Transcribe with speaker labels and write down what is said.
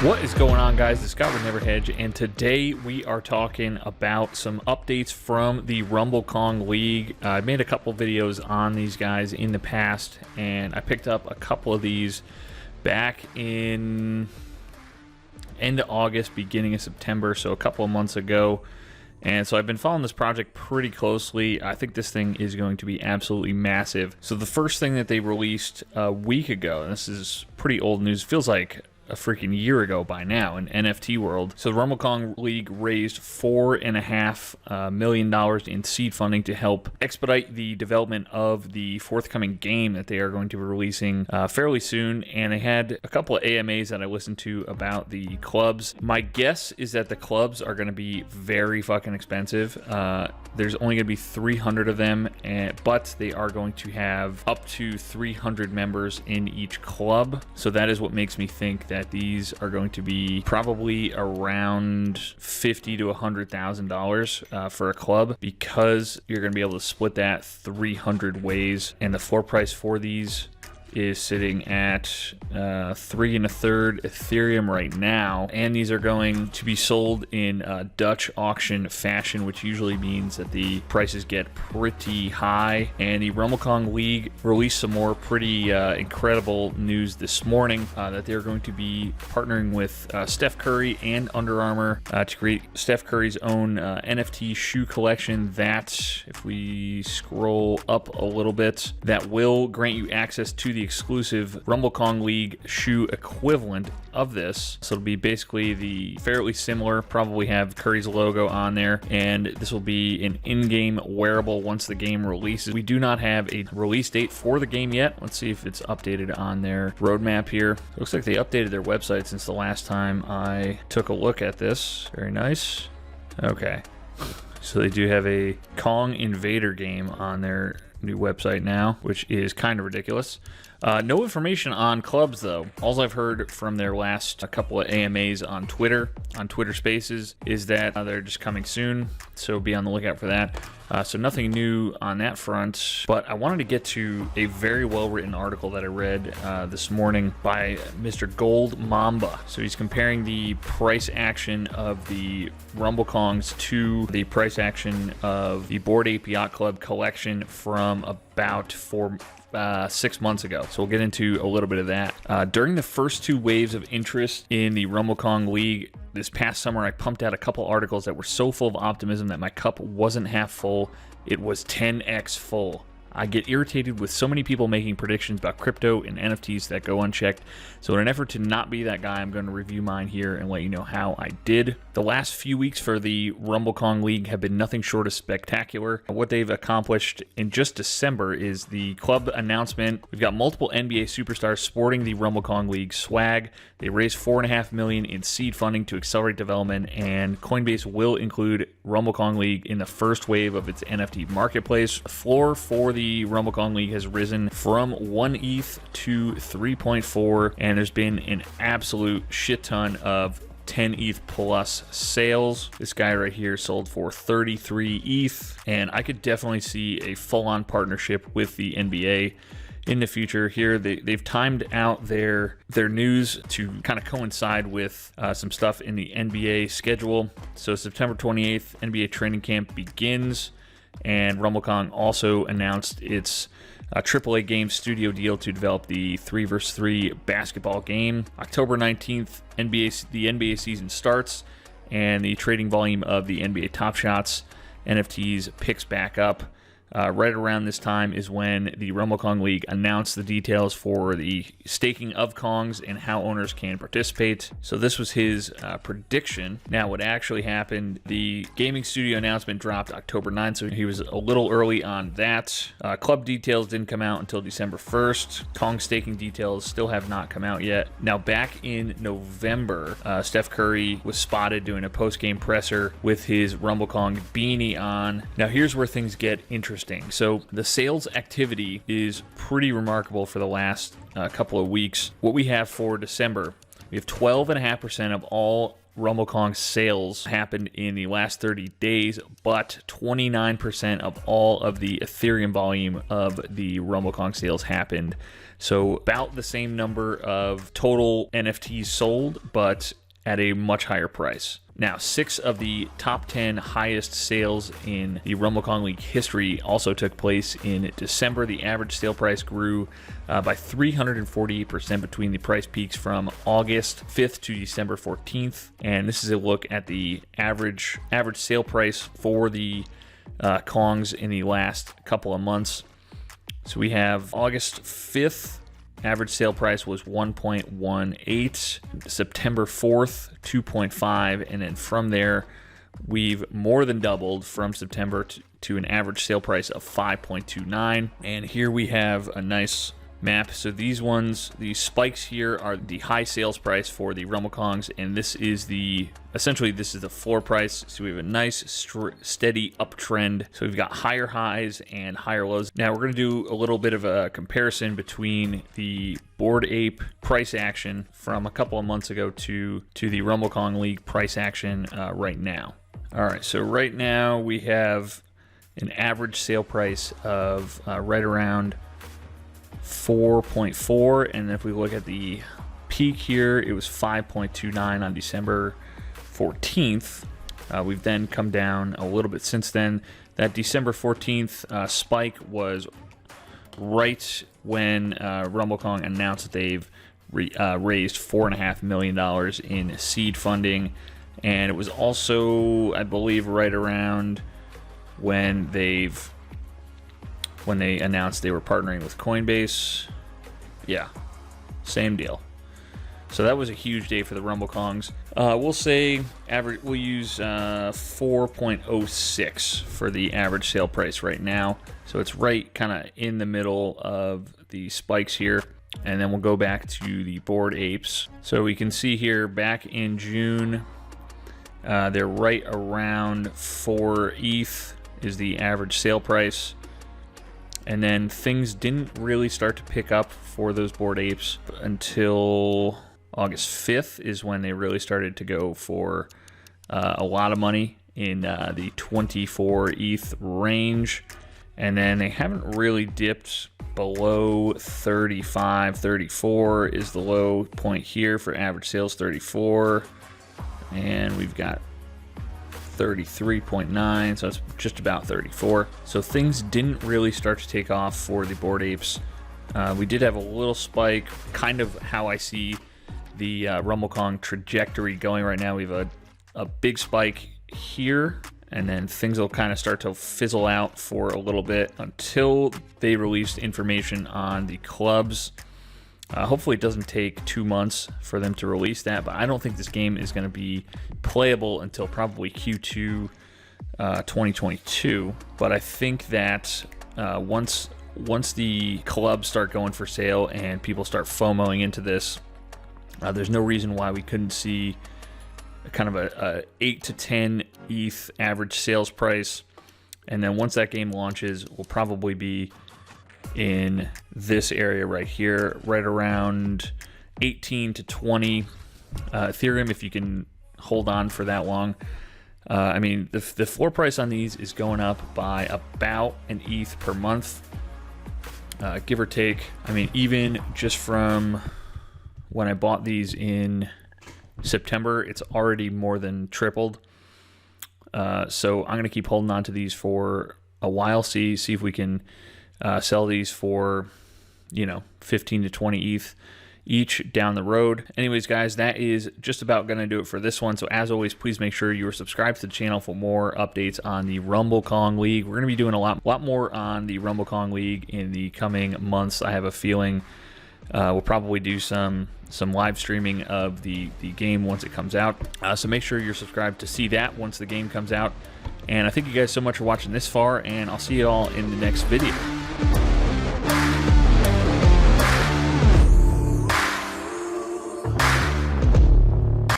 Speaker 1: What is going on, guys? This is Scott with Never Hedge, and today we are talking about some updates from the Rumble Kong League. I made a couple videos on these guys in the past, and I picked up a couple of these back in end of August, beginning of September, so a couple of months ago. And so I've been following this project pretty closely. I think this thing is going to be absolutely massive. So the first thing that they released a week ago, and this is pretty old news, feels like a freaking year ago by now in NFT world. So the Rumble Kong League raised $4.5 million in seed funding to help expedite the development of the forthcoming game that they are going to be releasing fairly soon. And they had a couple of AMAs that I listened to about the clubs. My guess is that the clubs are going to be very fucking expensive. There's only going to be 300 of them, but they are going to have up to 300 members in each club. So that is what makes me think that these are going to be probably around $50,000 to $100,000 for a club, because you're going to be able to split that 300 ways, and the floor price for these is sitting at 3 1/3 Ethereum right now, and these are going to be sold in Dutch auction fashion, which usually means that the prices get pretty high. And the Rumble Kong League released some more pretty incredible news this morning that they're going to be partnering with Steph Curry and Under Armour to create Steph Curry's own NFT shoe collection that, if we scroll up a little bit, that will grant you access to the exclusive Rumble Kong League shoe equivalent of this. So it'll be basically the fairly similar, probably have Curry's logo on there, and this will be an in-game wearable once the game releases. We do not have a release date for the game yet. Let's see if it's updated on their roadmap here. It looks like they updated their website since the last time I took a look at this. Very nice. Okay. So they do have a Kong Invader game on their new website now, which is kind of ridiculous. No information on clubs, though. All I've heard from their last couple of AMAs on Twitter Spaces, is that they're just coming soon, so be on the lookout for that. So nothing new on that front, but I wanted to get to a very well-written article that I read this morning by Mr. Gold Mamba. So he's comparing the price action of the Rumble Kongs to the price action of the Bored Ape Yacht Club collection from about 6 months ago. So we'll get into a little bit of that. During the first two waves of interest in the Rumble Kong League this past summer, I pumped out a couple articles that were so full of optimism that my cup wasn't half full, it was 10x full. I get irritated with so many people making predictions about crypto and NFTs that go unchecked. So in an effort to not be that guy, I'm going to review mine here and let you know how I did. The last few weeks for the Rumble Kong League have been nothing short of spectacular. What they've accomplished in just December is the club announcement. We've got multiple NBA superstars sporting the Rumble Kong League swag. They raised $4.5 million in seed funding to accelerate development, and Coinbase will include Rumble Kong League in the first wave of its NFT marketplace. The floor for the Rumble Kong League has risen from 1 ETH to 3.4, and there's been an absolute shit ton of 10 ETH plus sales. This guy right here sold for 33 ETH, and I could definitely see a full-on partnership with the NBA in the future. Here they've timed out their news to kind of coincide with some stuff in the NBA schedule. So September 28th, NBA training camp begins, and Rumble Kong also announced its AAA game studio deal to develop the 3vs3 basketball game. October 19th, the NBA season starts, and the trading volume of the NBA Top Shots NFTs picks back up. Right around this time is when the Rumble Kong League announced the details for the staking of Kongs and how owners can participate. So this was his prediction. Now, what actually happened, the gaming studio announcement dropped October 9th, so he was a little early on that. Club details didn't come out until December 1st. Kong staking details still have not come out yet. Now, back in November, Steph Curry was spotted doing a post-game presser with his Rumble Kong beanie on. Now, here's where things get interesting. So the sales activity is pretty remarkable for the last couple of weeks. What we have for December, we have 12.5% of all Rumble Kong sales happened in the last 30 days, but 29% of all of the Ethereum volume of the Rumble Kong sales happened. So about the same number of total NFTs sold, but at a much higher price. Now, 6 of the top 10 highest sales in the Rumble Kong League history also took place in December. The average sale price grew by 348% between the price peaks from August 5th to December 14th. And this is a look at the average sale price for the Kongs in the last couple of months. So we have August 5th. Average sale price was 1.18, September 4th, 2.5, and then from there, we've more than doubled from September to an average sale price of 5.29. And here we have a nice map. So these spikes here are the high sales price for the Rumble Kongs, and this is essentially this is the floor price. So we have a nice steady uptrend. So we've got higher highs and higher lows. Now we're going to do a little bit of a comparison between the Bored Ape price action from a couple of months ago to the Rumble Kong League price action right now. All right, so right now we have an average sale price of right around 4.4, and if we look at the peak here, it was 5.29 on December 14th. We've then come down a little bit since then. That December 14th spike was right when Rumble Kong announced that they've raised $4.5 million in seed funding, and it was also, I believe, right around when they announced they were partnering with Coinbase. Yeah, same deal. So that was a huge day for the Rumble Kongs. We'll say we'll use 4.06 for the average sale price right now. So it's right kind of in the middle of the spikes here. And then we'll go back to the Bored Apes. So we can see here back in June, they're right around 4 ETH is the average sale price. And then things didn't really start to pick up for those Bored Apes until August 5th is when they really started to go for a lot of money in the 24 ETH range. And then they haven't really dipped below 35, 34 is the low point here for average sales, 34. And we've got 33.9, so it's just about 34. So things didn't really start to take off for the Bored Apes. We did have a little spike, kind of how I see the Rumble Kong trajectory going right now. We have a big spike here, and then things will kind of start to fizzle out for a little bit until they released information on the clubs. Hopefully it doesn't take 2 months for them to release that, but I don't think this game is going to be playable until probably Q2 2022. But I think that once the clubs start going for sale and people start FOMOing into this, there's no reason why we couldn't see kind of a 8 to 10 ETH average sales price. And then once that game launches, we'll probably be in this area right here, right around 18 to 20 Ethereum, if you can hold on for that long. I mean, the floor price on these is going up by about an ETH per month, give or take. I mean, even just from when I bought these in September, it's already more than tripled. So I'm going to keep holding on to these for a while, see if we can sell these for, 15 to 20 ETH each down the road. Anyways, guys, that is just about going to do it for this one. So as always, please make sure you are subscribed to the channel for more updates on the Rumble Kong League. We're going to be doing a lot more on the Rumble Kong League in the coming months. I have a feeling we'll probably do some live streaming of the game once it comes out. So make sure you're subscribed to see that once the game comes out. And I thank you guys so much for watching this far, and I'll see you all in the next video.